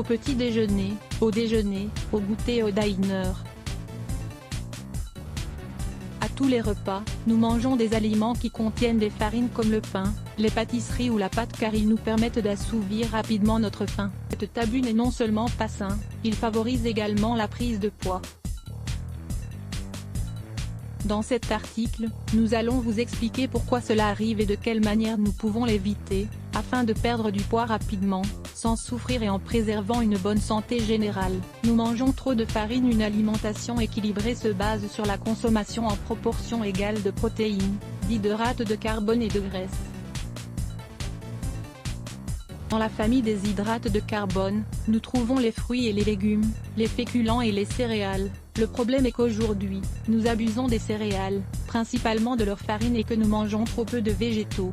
Au petit déjeuner, au déjeuner, au goûter et au dîner. À tous les repas, nous mangeons des aliments qui contiennent des farines comme le pain, les pâtisseries ou la pâte car ils nous permettent d'assouvir rapidement notre faim. Cet abus n'est non seulement pas sain, il favorise également la prise de poids. Dans cet article, nous allons vous expliquer pourquoi cela arrive et de quelle manière nous pouvons l'éviter, afin de perdre du poids rapidement, sans souffrir et en préservant une bonne santé générale. Nous mangeons trop de farine. Une alimentation équilibrée se base sur la consommation en proportion égale de protéines, d'hydrates de carbone et de graisse. Dans la famille des hydrates de carbone, nous trouvons les fruits et les légumes, les féculents et les céréales. Le problème est qu'aujourd'hui, nous abusons des céréales, principalement de leur farine et que nous mangeons trop peu de végétaux.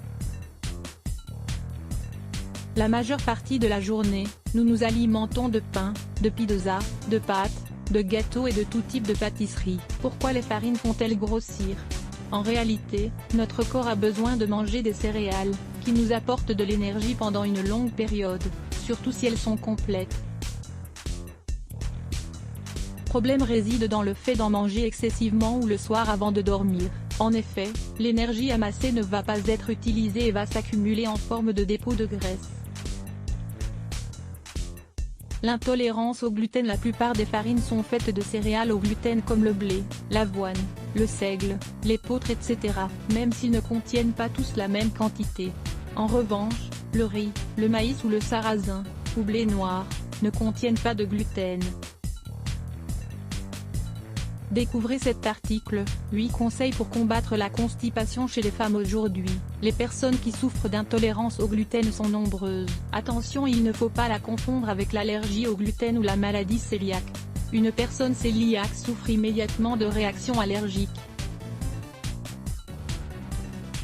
La majeure partie de la journée, nous nous alimentons de pain, de pizza, de pâtes, de gâteaux et de tout type de pâtisserie. Pourquoi les farines font-elles grossir? En réalité, notre corps a besoin de manger des céréales, qui nous apportent de l'énergie pendant une longue période, surtout si elles sont complètes. Le problème réside dans le fait d'en manger excessivement ou le soir avant de dormir. En effet, l'énergie amassée ne va pas être utilisée et va s'accumuler en forme de dépôt de graisse. L'intolérance au gluten. La plupart des farines sont faites de céréales au gluten comme le blé, l'avoine, le seigle, l'épeautre etc., même s'ils ne contiennent pas tous la même quantité. En revanche, le riz, le maïs ou le sarrasin, ou blé noir, ne contiennent pas de gluten. Découvrez cet article, 8 conseils pour combattre la constipation chez les femmes aujourd'hui. Les personnes qui souffrent d'intolérance au gluten sont nombreuses. Attention, il ne faut pas la confondre avec l'allergie au gluten ou la maladie cœliaque. Une personne cœliaque souffre immédiatement de réactions allergiques.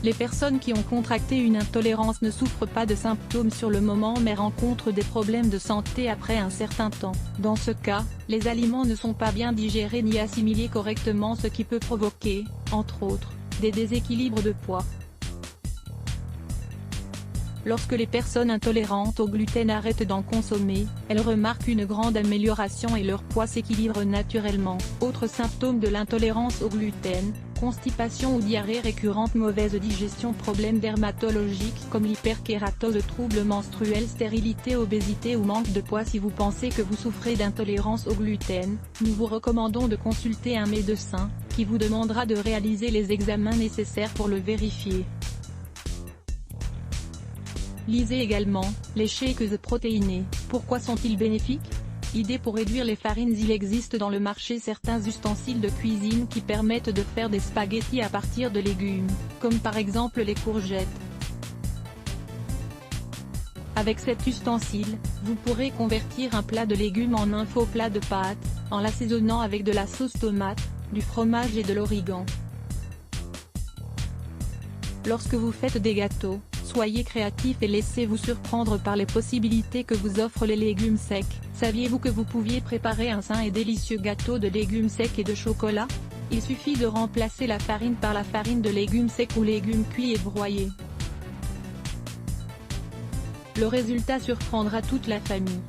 Les personnes qui ont contracté une intolérance ne souffrent pas de symptômes sur le moment mais rencontrent des problèmes de santé après un certain temps. Dans ce cas, les aliments ne sont pas bien digérés ni assimilés correctement, ce qui peut provoquer, entre autres, des déséquilibres de poids. Lorsque les personnes intolérantes au gluten arrêtent d'en consommer, elles remarquent une grande amélioration et leur poids s'équilibre naturellement. Autres symptômes de l'intolérance au gluten: constipation ou diarrhée récurrente, mauvaise digestion, problèmes dermatologiques comme l'hyperkératose, troubles menstruels, stérilité, obésité ou manque de poids. Si vous pensez que vous souffrez d'intolérance au gluten, nous vous recommandons de consulter un médecin, qui vous demandera de réaliser les examens nécessaires pour le vérifier. Lisez également, les shakes protéinés, pourquoi sont-ils bénéfiques? Idée pour réduire les farines. Il existe dans le marché certains ustensiles de cuisine qui permettent de faire des spaghettis à partir de légumes, comme par exemple les courgettes. Avec cet ustensile, vous pourrez convertir un plat de légumes en un faux plat de pâtes, en l'assaisonnant avec de la sauce tomate, du fromage et de l'origan. Lorsque vous faites des gâteaux, soyez créatifs et laissez-vous surprendre par les possibilités que vous offrent les légumes secs. Saviez-vous que vous pouviez préparer un sain et délicieux gâteau de légumes secs et de chocolat? Il suffit de remplacer la farine par la farine de légumes secs ou légumes cuits et broyés. Le résultat surprendra toute la famille.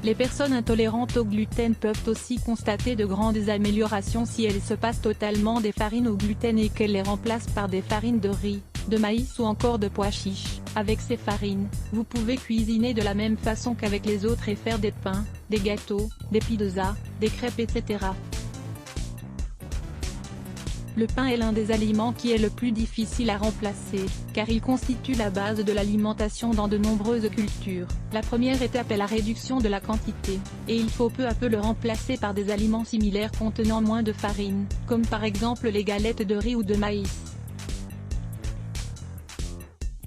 Les personnes intolérantes au gluten peuvent aussi constater de grandes améliorations si elles se passent totalement des farines au gluten et qu'elles les remplacent par des farines de riz, de maïs ou encore de pois chiches. Avec ces farines, vous pouvez cuisiner de la même façon qu'avec les autres et faire des pains, des gâteaux, des pizzas, des crêpes etc. Le pain est l'un des aliments qui est le plus difficile à remplacer, car il constitue la base de l'alimentation dans de nombreuses cultures. La première étape est la réduction de la quantité, et il faut peu à peu le remplacer par des aliments similaires contenant moins de farine, comme par exemple les galettes de riz ou de maïs.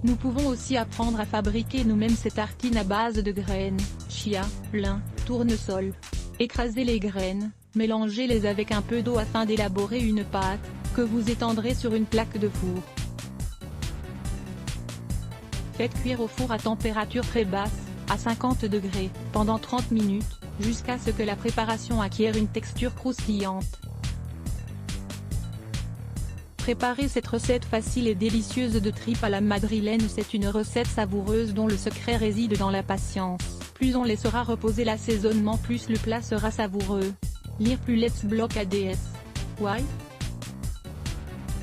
Nous pouvons aussi apprendre à fabriquer nous-mêmes ces tartines à base de graines, chia, lin, tournesol. Écrasez les graines, mélangez-les avec un peu d'eau afin d'élaborer une pâte, que vous étendrez sur une plaque de four. Faites cuire au four à température très basse, à 50 degrés, pendant 30 minutes, jusqu'à ce que la préparation acquiert une texture croustillante. Préparez cette recette facile et délicieuse de tripes à la madrilène. C'est une recette savoureuse dont le secret réside dans la patience. Plus on laissera reposer l'assaisonnement, plus le plat sera savoureux. Lire plus Let's Block ADS. Why?